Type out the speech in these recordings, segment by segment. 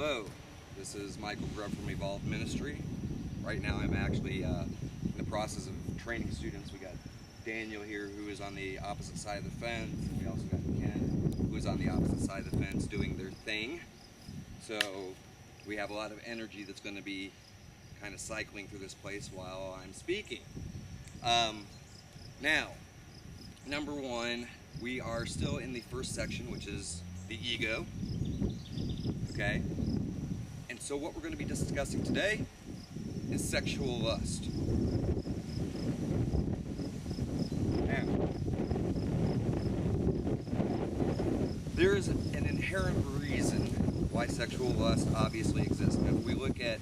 Hello, this is Michael Grubb from Evolved Ministry. Right now I'm actually in the process of training students. We got Daniel here who is on the opposite side of the fence. We also got Ken who is on the opposite side of the fence doing their thing. So we have a lot of energy that's going to be kind of cycling through this place while I'm speaking. Now, number one, we are still in the first section, which is the ego. Okay? And so what we're going to be discussing today is sexual lust. Now, there is an inherent reason why sexual lust obviously exists. And if we look at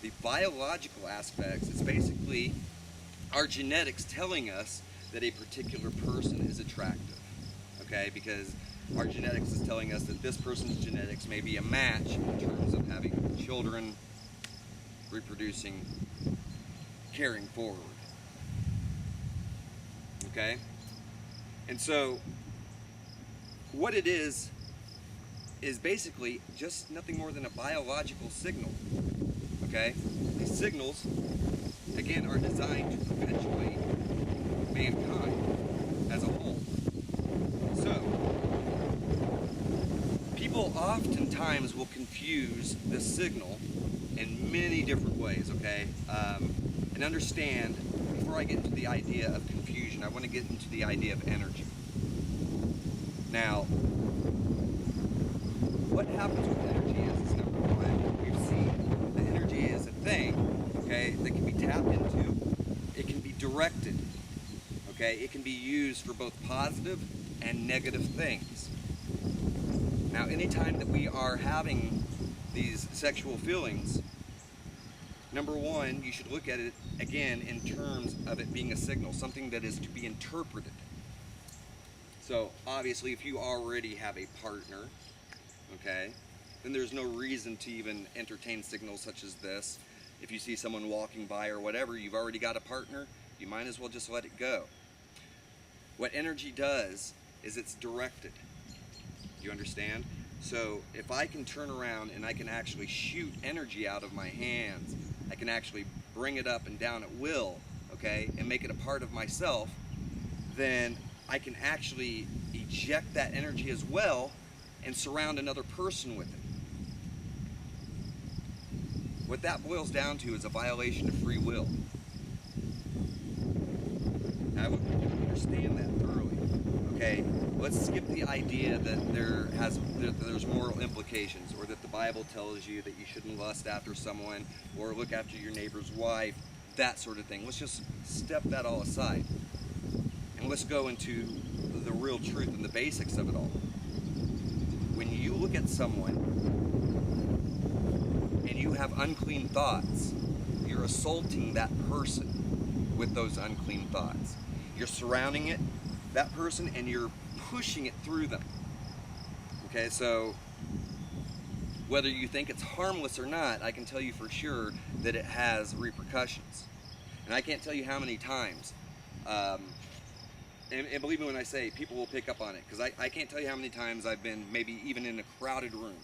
the biological aspects, it's basically our genetics telling us that a particular person is attractive. Okay? Because our genetics is telling us that this person's genetics may be a match in terms of having children, reproducing, carrying forward. Okay? And so, what it is basically just nothing more than a biological signal. Okay? These signals, again, are designed to perpetuate mankind as a whole. So, people oftentimes will confuse this signal in many different ways, okay? And understand, before I get into the idea of confusion, I want to get into the idea of energy. Now, what happens with energy is number one, we've seen that energy is a thing, okay, that can be tapped into. It can be directed, okay? It can be used for both positive and negative things. Now, anytime that we are having these sexual feelings, number one, you should look at it again in terms of it being a signal, something that is to be interpreted. So, obviously, if you already have a partner, okay, then there's no reason to even entertain signals such as this. If you see someone walking by or whatever, you've already got a partner, you might as well just let it go. What energy does is it's directed. You understand? So if I can turn around and I can actually shoot energy out of my hands, I can actually bring it up and down at will, okay, and make it a part of myself, then I can actually eject that energy as well and surround another person with it. What that boils down to is a violation of free will. I would understand that thoroughly. Okay, let's skip the idea that there's moral implications, or that the Bible tells you that you shouldn't lust after someone or look after your neighbor's wife, that sort of thing. Let's just step that all aside. And let's go into the real truth and the basics of it all. When you look at someone and you have unclean thoughts, you're assaulting that person with those unclean thoughts. You're surrounding that person, and you're pushing it through them. Okay, so whether you think it's harmless or not, I can tell you for sure that it has repercussions. And I can't tell you how many times, and believe me when I say people will pick up on it, because I can't tell you how many times I've been maybe even in a crowded room,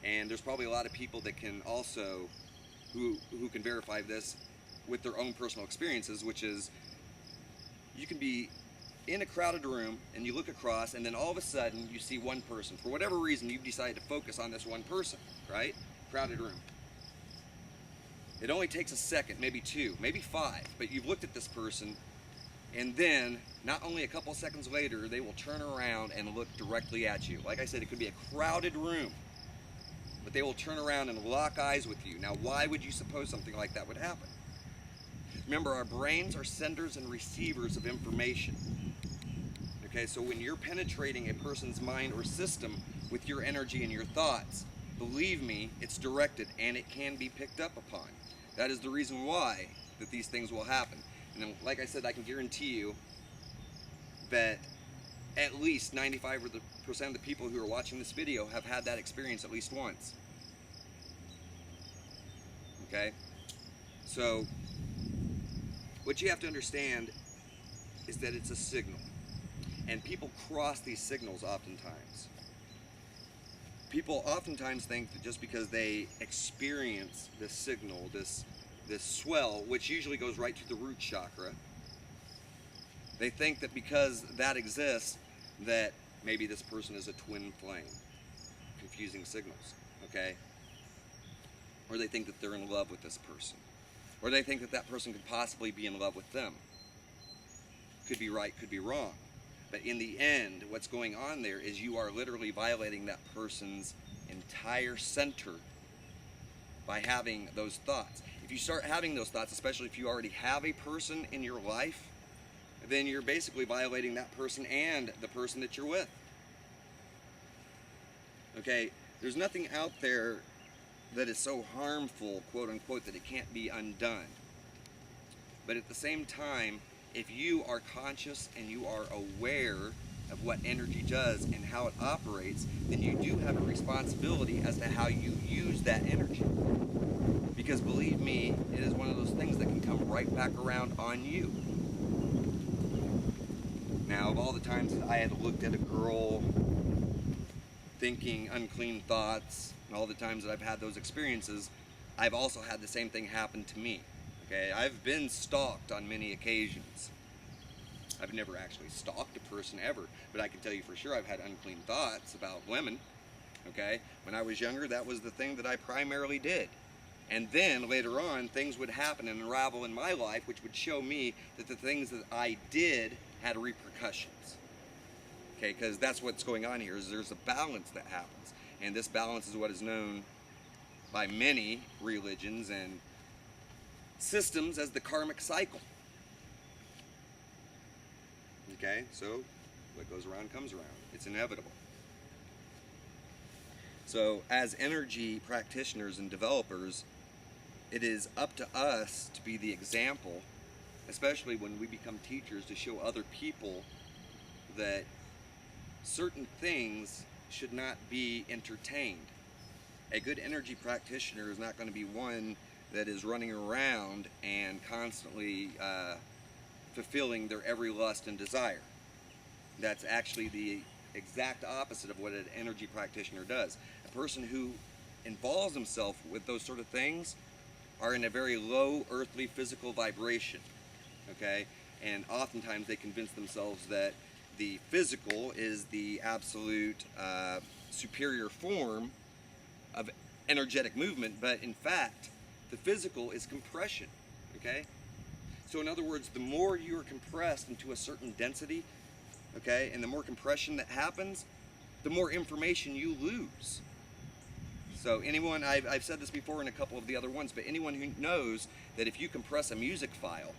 and there's probably a lot of people that can also, who can verify this with their own personal experiences, which is, you can be in a crowded room and you look across, and then all of a sudden you see one person. For whatever reason, you've decided to focus on this one person, right? Crowded room. It only takes a second, maybe two, maybe five, but you've looked at this person, and then not only a couple seconds later, they will turn around and look directly at you. Like I said, it could be a crowded room, but they will turn around and lock eyes with you. Now, why would you suppose something like that would happen? Remember, our brains are senders and receivers of information. Okay, so when you're penetrating a person's mind or system with your energy and your thoughts, believe me, it's directed and it can be picked up upon. That is the reason why that these things will happen. And then, like I said, I can guarantee you that at least 95% of the people who are watching this video have had that experience at least once. Okay? So, what you have to understand is that it's a signal. And people cross these signals oftentimes. People oftentimes think that just because they experience this signal, this swell, which usually goes right to the root chakra, they think that because that exists, that maybe this person is a twin flame. Confusing signals, okay? Or they think that they're in love with this person. Or they think that that person could possibly be in love with them. Could be right, could be wrong. But in the end, what's going on there is you are literally violating that person's entire center by having those thoughts. If you start having those thoughts, especially if you already have a person in your life, then you're basically violating that person and the person that you're with. Okay, there's nothing out there that is so harmful, quote unquote, that it can't be undone. But at the same time, if you are conscious and you are aware of what energy does and how it operates, then you do have a responsibility as to how you use that energy. Because believe me, it is one of those things that can come right back around on you. Now, of all the times that I had looked at a girl thinking unclean thoughts, and all the times that I've had those experiences, I've also had the same thing happen to me. Okay, I've been stalked on many occasions. I've never actually stalked a person ever, but I can tell you for sure I've had unclean thoughts about women. Okay, when I was younger, that was the thing that I primarily did. And then later on, things would happen and unravel in my life, which would show me that the things that I did had repercussions. Okay, because that's what's going on here, is there's a balance that happens. And this balance is what is known by many religions and systems as the karmic cycle. Okay, so what goes around comes around. It's inevitable. So as energy practitioners and developers, it is up to us to be the example, especially when we become teachers, to show other people that certain things should not be entertained. A good energy practitioner is not going to be one that is running around and constantly fulfilling their every lust and desire. That's actually the exact opposite of what an energy practitioner does. A person who involves himself with those sort of things are in a very low earthly physical vibration, okay? And oftentimes they convince themselves that the physical is the absolute superior form of energetic movement, but in fact, the physical is compression, okay? So in other words, the more you are compressed into a certain density, okay, and the more compression that happens, the more information you lose. So anyone, I've said this before in a couple of the other ones, but anyone who knows that if you compress a music file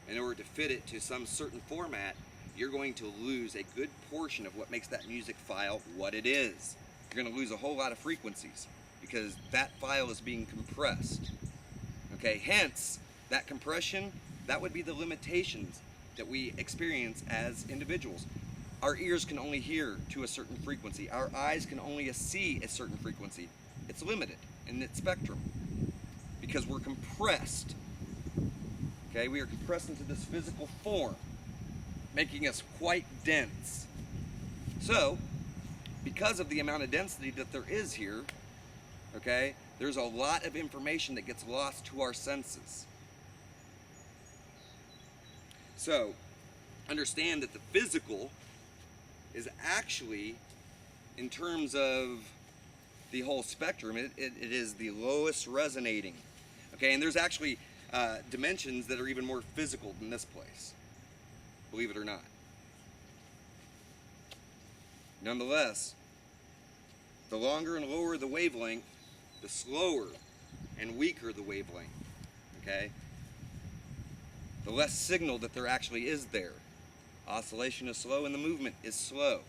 in order to fit it to some certain format, you're going to lose a good portion of what makes that music file what it is. You're going to lose a whole lot of frequencies because that file is being compressed. Okay, hence, that compression, that would be the limitations that we experience as individuals. Our ears can only hear to a certain frequency. Our eyes can only see a certain frequency. It's limited in its spectrum because we're compressed. Okay, we are compressed into this physical form, making us quite dense. So, because of the amount of density that there is here, okay, there's a lot of information that gets lost to our senses. So, understand that the physical is actually, in terms of the whole spectrum, it is the lowest resonating. Okay, and there's actually dimensions that are even more physical than this place, believe it or not. Nonetheless, the longer and lower the wavelength, the slower and weaker the wavelength, okay? The less signal that there actually is there. Oscillation is slow and the movement is slow,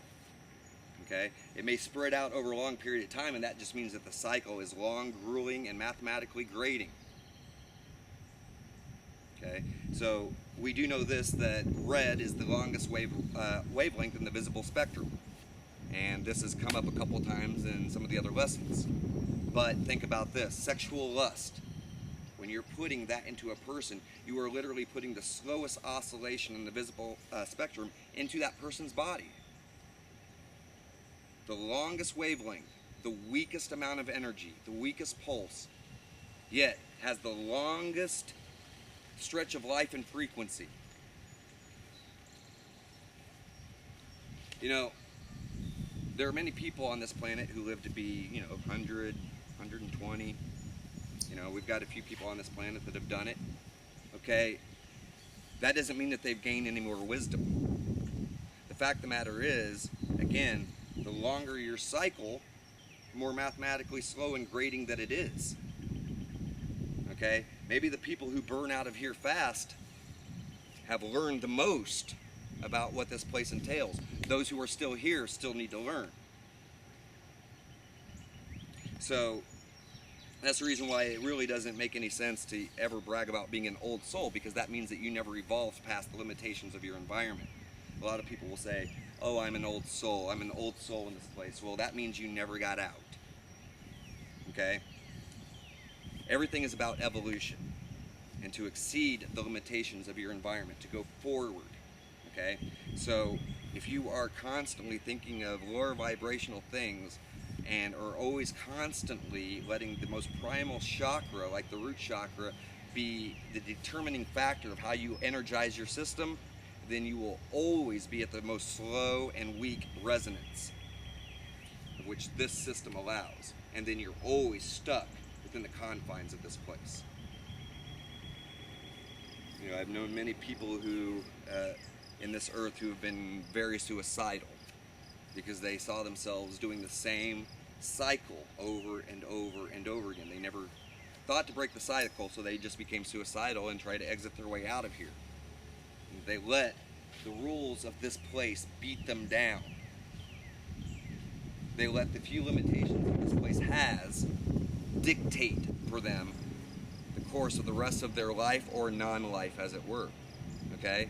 okay? It may spread out over a long period of time, and that just means that the cycle is long, grueling, and mathematically grading. Okay, so we do know this, that red is the longest wavelength in the visible spectrum. And this has come up a couple times in some of the other lessons. But think about this, sexual lust. When you're putting that into a person, you are literally putting the slowest oscillation in the visible spectrum into that person's body. The longest wavelength the weakest amount of energy, the weakest pulse, yet has the longest stretch of life and frequency. You know, there are many people on this planet who live to be, 100, 120. We've got a few people on this planet that have done it. Okay? That doesn't mean that they've gained any more wisdom. The fact of the matter is, again, the longer your cycle, the more mathematically slow and grading that it is. Okay? Maybe the people who burn out of here fast have learned the most about what this place entails. Those who are still here still need to learn. So that's the reason why it really doesn't make any sense to ever brag about being an old soul, because that means that you never evolved past the limitations of your environment. A lot of people will say, oh, I'm an old soul. I'm an old soul in this place. Well, that means you never got out. Okay? Everything is about evolution and to exceed the limitations of your environment, to go forward. Okay? So if you are constantly thinking of lower vibrational things and are always constantly letting the most primal chakra, like the root chakra, be the determining factor of how you energize your system, then you will always be at the most slow and weak resonance, which this system allows. And then you're always stuck within the confines of this place. I've known many people who, in this earth, who have been very suicidal because they saw themselves doing the same cycle over and over and over again. They never thought to break the cycle, so they just became suicidal and tried to exit their way out of here. And they let the rules of this place beat them down. They let the few limitations that this place has dictate for them the course of the rest of their life, or non-life, as it were. Okay?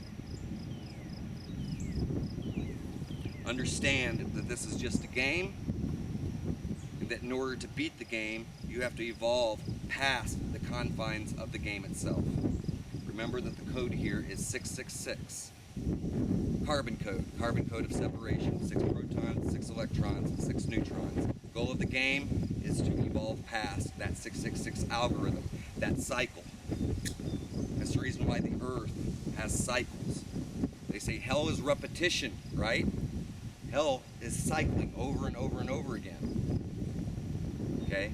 Understand that this is just a game, and that in order to beat the game, you have to evolve past the confines of the game itself. Remember that the code here is 666. Carbon code of separation, 6 protons, 6 electrons, and 6 neutrons. The goal of the game is to evolve past that 666 algorithm, that cycle. That's the reason why the earth has cycles. They say hell is repetition, right? Hell is cycling over and over and over again. Okay?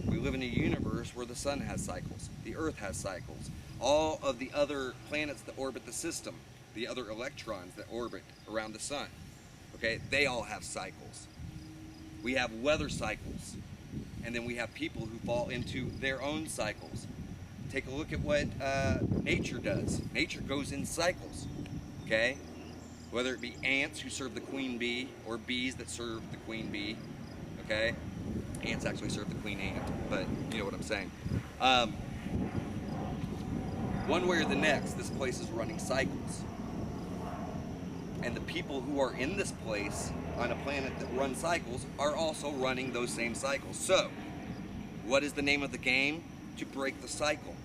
We live in a universe where the sun has cycles, the earth has cycles. All of the other planets that orbit the system, the other electrons that orbit around the sun, okay, they all have cycles. We have weather cycles, and then we have people who fall into their own cycles. Take a look at what nature does. Nature goes in cycles, okay? Whether it be ants who serve the queen bee, or bees that serve the queen bee, okay? Ants actually serve the queen ant, but you know what I'm saying. One way or the next, this place is running cycles. And the people who are in this place on a planet that runs cycles are also running those same cycles. So, what is the name of the game? To break the cycle.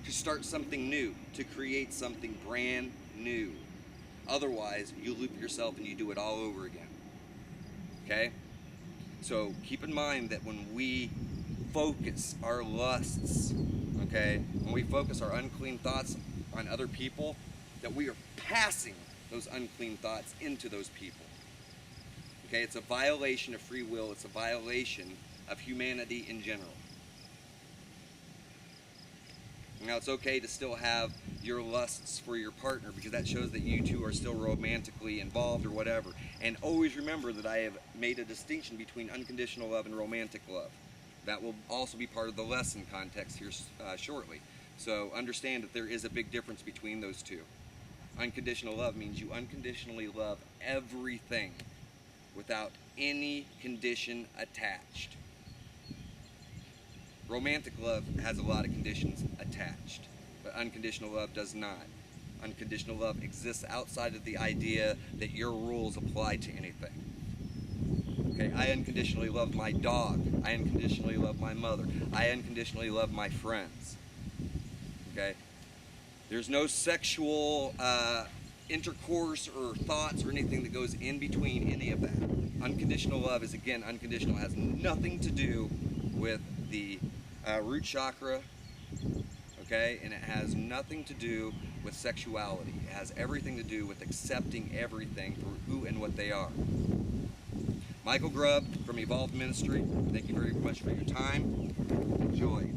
To start something new. To create something brand new. Otherwise, you loop yourself and you do it all over again. Okay? So, keep in mind that when we focus our lusts, okay, when we focus our unclean thoughts on other people, that we are passing those unclean thoughts into those people. Okay, it's a violation of free will. It's a violation of humanity in general. Now, it's okay to still have your lusts for your partner, because that shows that you two are still romantically involved or whatever. And always remember that I have made a distinction between unconditional love and romantic love. That will also be part of the lesson context here shortly. So understand that there is a big difference between those two. Unconditional love means you unconditionally love everything without any condition attached. Romantic love has a lot of conditions attached, but unconditional love does not. Unconditional love exists outside of the idea that your rules apply to anything. Okay, I unconditionally love my dog. I unconditionally love my mother. I unconditionally love my friends. Okay? There's no sexual intercourse or thoughts or anything that goes in between any of that. unconditional love is, again, unconditional. It has nothing to do with the root chakra, okay? And it has nothing to do with sexuality. It has everything to do with accepting everything for who and what they are. Michael Grubb from Evolved Ministry, thank you very much for your time. Enjoy.